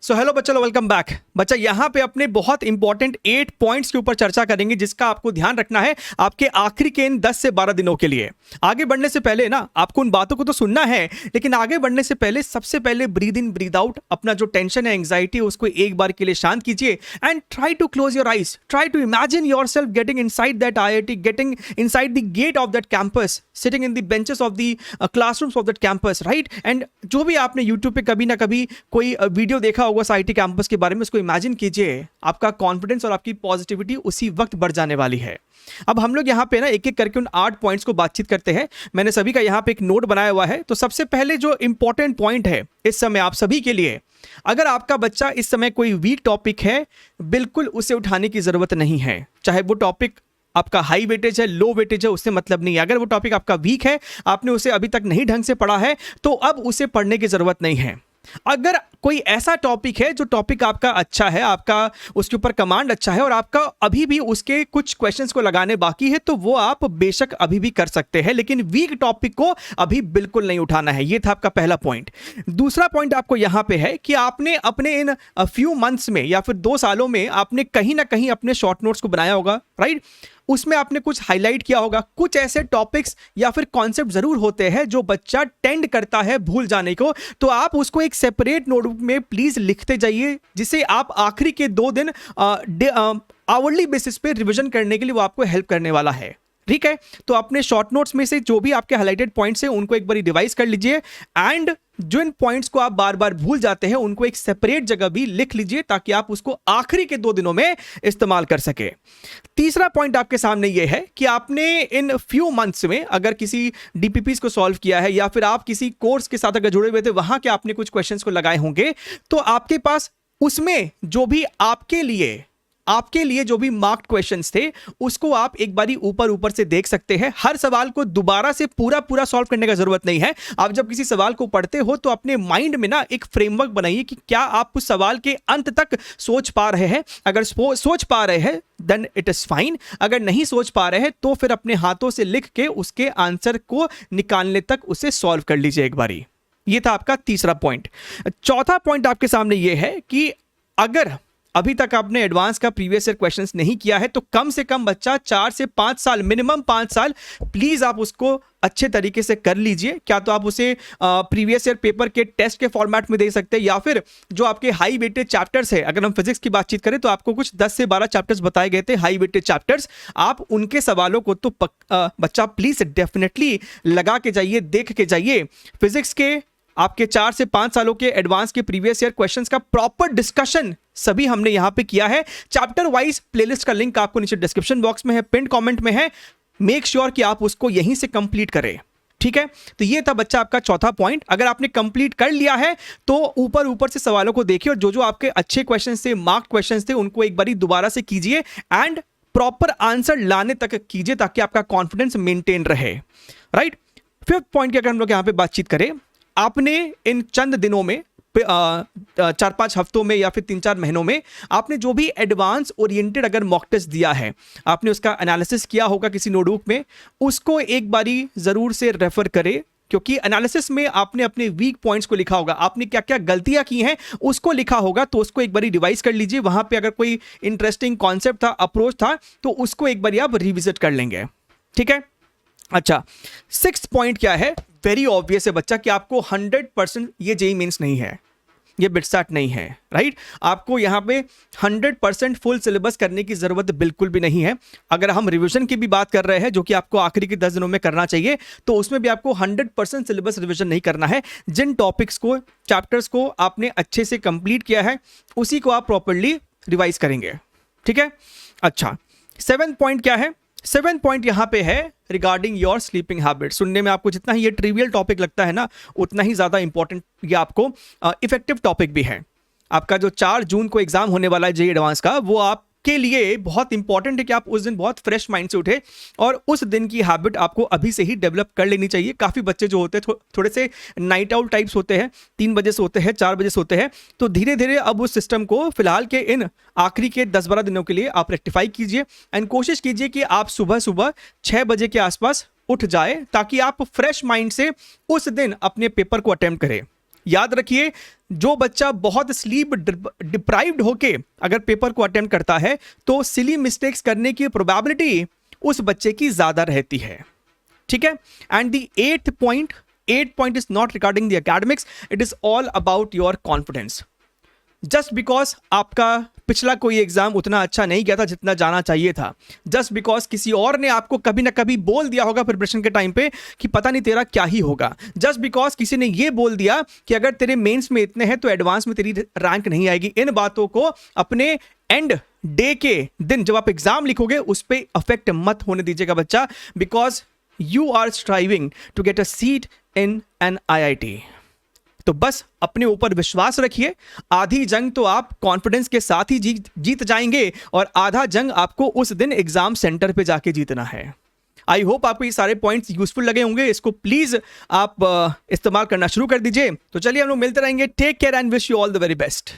So hello बच्चों, welcome back. बच्चा यहाँ पे अपने बहुत इंपॉर्टेंट 8 पॉइंट्स के ऊपर चर्चा करेंगे जिसका आपको ध्यान रखना है आपके आखिरी के इन 10 से 12 दिनों के लिए। आगे बढ़ने से पहले ना आपको उन बातों को तो सुनना है, लेकिन आगे बढ़ने से पहले सबसे पहले ब्रीद इन ब्रीद आउट, अपना जो टेंशन है, एंग्जाइटी है, उसको एक बार के लिए शांत कीजिए and try to close your eyes. Try to imagine yourself getting inside that IIT, getting inside the gate of that campus, sitting in the benches of the classrooms of that campus, right. And जो भी आपने YouTube पे कभी ना कभी कोई video देखा होगा IIT कैंपस के बारे में, उसको इमेजिन कीजिए। आपका कॉन्फिडेंस और आपकी पॉजिटिविटी उसी वक्त बढ़ जाने वाली है। अब हम लोग यहाँ पे ना एक एक करके उन 8 पॉइंट्स को बातचीत करते हैं। मैंने सभी का यहाँ पे एक नोट बनाया हुआ है। तो सबसे पहले जो इंपॉर्टेंट पॉइंट है इस समय आप सभी के लिए, अगर आपका बच्चा इस समय कोई वीक टॉपिक है, बिल्कुल उसे उठाने की जरूरत नहीं है। चाहे वो टॉपिक आपका हाई वेटेज है, लो वेटेज है, उससे मतलब नहीं है। अगर वो टॉपिक आपका वीक है, आपने उसे अभी तक नहीं ढंग से पढ़ा है, तो अब उसे पढ़ने की जरूरत नहीं है। अगर कोई ऐसा टॉपिक है जो टॉपिक आपका अच्छा है, आपका उसके ऊपर कमांड अच्छा है और आपका अभी भी उसके कुछ क्वेश्चंस को लगाने बाकी है, तो वो आप बेशक अभी भी कर सकते हैं, लेकिन वीक टॉपिक को अभी बिल्कुल नहीं उठाना है। ये था आपका पहला पॉइंट। दूसरा पॉइंट आपको यहां पे है कि आपने अपने इन फ्यू मंथ्स में या फिर 2 सालों में आपने कहीं ना कहीं अपने शॉर्ट नोट्स को बनाया होगा, राइट। उसमें आपने कुछ हाईलाइट किया होगा। कुछ ऐसे टॉपिक्स या फिर कॉन्सेप्ट जरूर होते हैं जो बच्चा टेंड करता है भूल जाने को, तो आप उसको एक सेपरेट नोटबुक में प्लीज लिखते जाइए, जिसे आप आखिरी के 2 दिन आवरली बेसिस पे रिवीजन करने के लिए वो आपको हेल्प करने वाला है, ठीक है। तो अपने शॉर्ट नोट्स में से जो भी आपके हाईलाइटेड पॉइंट्स हैं उनको एक बार रिवाइज कर लीजिए एंड जो इन पॉइंट्स को आप बार बार भूल जाते हैं उनको एक सेपरेट जगह भी लिख लीजिए ताकि आप उसको आखिरी के 2 दिनों में इस्तेमाल कर सके। तीसरा पॉइंट आपके सामने यह है कि आपने इन फ्यू मंथ्स में अगर किसी डीपीपीस को सॉल्व किया है या फिर आप किसी कोर्स के साथ अगर जुड़े हुए थे, वहां के आपने कुछ क्वेश्चंस को लगाए होंगे, तो आपके पास उसमें जो भी आपके लिए जो भी मार्क्ड क्वेश्चंस थे उसको आप एक बारी ऊपर से देख सकते हैं। हर सवाल को दोबारा से पूरा सॉल्व करने का जरूरत नहीं है। आप जब किसी सवाल को पढ़ते हो तो अपने माइंड में ना एक फ्रेमवर्क बनाइए कि क्या आप उस सवाल के अंत तक सोच पा रहे हैं। अगर सोच पा रहे हैं देन इट इज फाइन, अगर नहीं सोच पा रहे हैं तो फिर अपने हाथों से लिख के उसके आंसर को निकालने तक उसे सॉल्व कर लीजिए एक बारी। यह था आपका तीसरा पॉइंट। चौथा पॉइंट आपके सामने यह है कि अगर अभी तक आपने एडवांस का प्रीवियस ईयर क्वेश्चंस नहीं किया है, तो कम से कम बच्चा 4 से 5 साल, मिनिमम 5 साल प्लीज आप उसको अच्छे तरीके से कर लीजिए। क्या तो आप उसे प्रीवियस ईयर पेपर के टेस्ट के फॉर्मेट में दे सकते हैं, या फिर जो आपके हाई वेटेड चैप्टर्स है, अगर हम फिजिक्स की बातचीत करें तो आपको कुछ 10 से 12 चैप्टर्स बताए गए थे हाई वेटेड चैप्टर्स। आप उनके सवालों को तो बच्चा प्लीज डेफिनेटली लगा के जाइए, देख के जाइए। फिजिक्स के आपके 4 से 5 सालों के एडवांस के प्रीवियस ईयर क्वेश्चंस का प्रॉपर डिस्कशन सभी हमने यहां पे किया है। चैप्टर वाइज प्लेलिस्ट का लिंक आपको नीचे डिस्क्रिप्शन बॉक्स में है, पिन कमेंट में है। मेक श्योर कि आप उसको यहीं से कंप्लीट करें, ठीक है। तो ये था बच्चा आपका चौथा पॉइंट। अगर आपने कंप्लीट कर लिया है तो ऊपर से सवालों को देखिए और जो आपके अच्छे क्वेश्चन थे, मार्क्ड क्वेश्चन थे, उनको एक बारी दोबारा से कीजिए एंड प्रॉपर आंसर लाने तक कीजिए ताकि आपका कॉन्फिडेंस मेंटेन रहे, राइट। फिफ्थ पॉइंट की अगर हम लोग यहां पे बातचीत करें, आपने इन चंद दिनों में 4-5 हफ्तों में या फिर 3-4 महीनों में आपने जो भी एडवांस ओरिएंटेड अगर मॉक टेस्ट दिया है, आपने उसका एनालिसिस किया होगा किसी नोटबुक में, उसको एक बारी जरूर से रेफर करें, क्योंकि एनालिसिस में आपने अपने वीक पॉइंट्स को लिखा होगा, आपने क्या क्या गलतियां की हैं उसको लिखा होगा, तो उसको एक बारी रिवाइज कर लीजिए। वहां पे अगर कोई इंटरेस्टिंग कॉन्सेप्ट था, अप्रोच था, तो उसको एक बारी आप रिविजिट कर लेंगे, ठीक है। अच्छा, 6th पॉइंट क्या है? वेरी ऑब्वियस है बच्चा कि आपको 100% ये जेईई मेंस नहीं है, ये बिटसैट नहीं है, राइट। आपको यहां पे 100% फुल सिलेबस करने की जरूरत बिल्कुल भी नहीं है। अगर हम रिवीजन की भी बात कर रहे हैं जो कि आपको आखिरी के 10 दिनों में करना चाहिए, तो उसमें भी आपको 100% सिलेबस रिवीजन नहीं करना है। जिन टॉपिक्स को, चैप्टर्स को आपने अच्छे से कंप्लीट किया है, उसी को आप प्रॉपर्ली रिवाइज करेंगे, ठीक है। अच्छा, 7th पॉइंट क्या है? 7th पॉइंट यहां पे है रिगार्डिंग योर स्लीपिंग हैबिट। सुनने में आपको जितना ही ये ट्रिवियल टॉपिक लगता है ना, उतना ही ज्यादा इंपॉर्टेंट ये आपको इफेक्टिव टॉपिक भी है। आपका जो 4 जून को एग्जाम होने वाला है जेईई एडवांस का, वो आपके लिए बहुत इंपॉर्टेंट है कि आप उस दिन बहुत फ्रेश माइंड से उठे और उस दिन की हैबिट आपको अभी से ही डेवलप कर लेनी चाहिए। काफी बच्चे जो होते हैं थोड़े से नाइट आउट टाइप्स होते हैं, 3 बजे सोते हैं, 4 बजे सोते हैं, तो धीरे धीरे अब उस सिस्टम को फिलहाल के इन आखिरी के 10-12 दिनों के लिए आप रेक्टिफाई कीजिए एंड कोशिश कीजिए कि आप सुबह 6 बजे के आसपास उठ जाए ताकि आप फ्रेश माइंड से उस दिन अपने पेपर को अटेम्प्ट करें। याद रखिए, जो बच्चा बहुत स्लीप डिप्राइव्ड होके अगर पेपर को अटेम्प्ट करता है तो सिली मिस्टेक्स करने की प्रोबेबिलिटी उस बच्चे की ज्यादा रहती है, ठीक है। And the at point is not regarding the academics, it is all about your confidence. Just because आपका पिछला कोई एग्जाम उतना अच्छा नहीं गया था जितना जाना चाहिए था, जस्ट बिकॉज किसी और ने आपको कभी ना कभी बोल दिया होगा प्रिपरेशन के टाइम पे कि पता नहीं तेरा क्या ही होगा, जस्ट बिकॉज किसी ने ये बोल दिया कि अगर तेरे मेंस में इतने हैं तो एडवांस में तेरी रैंक नहीं आएगी, इन बातों को अपने एंड डे के दिन जब आप एग्जाम लिखोगे उस पर अफेक्ट मत होने दीजिएगा बच्चा, because you are striving to get a seat in an IIT। तो बस अपने ऊपर विश्वास रखिए, आधी जंग तो आप कॉन्फिडेंस के साथ ही जीत जाएंगे और आधा जंग आपको उस दिन एग्जाम सेंटर पे जाके जीतना है। आई होप आपको ये सारे पॉइंट्स यूजफुल लगे होंगे, इसको प्लीज आप इस्तेमाल करना शुरू कर दीजिए। तो चलिए हम लोग मिलते रहेंगे, take care and wish you all the very best.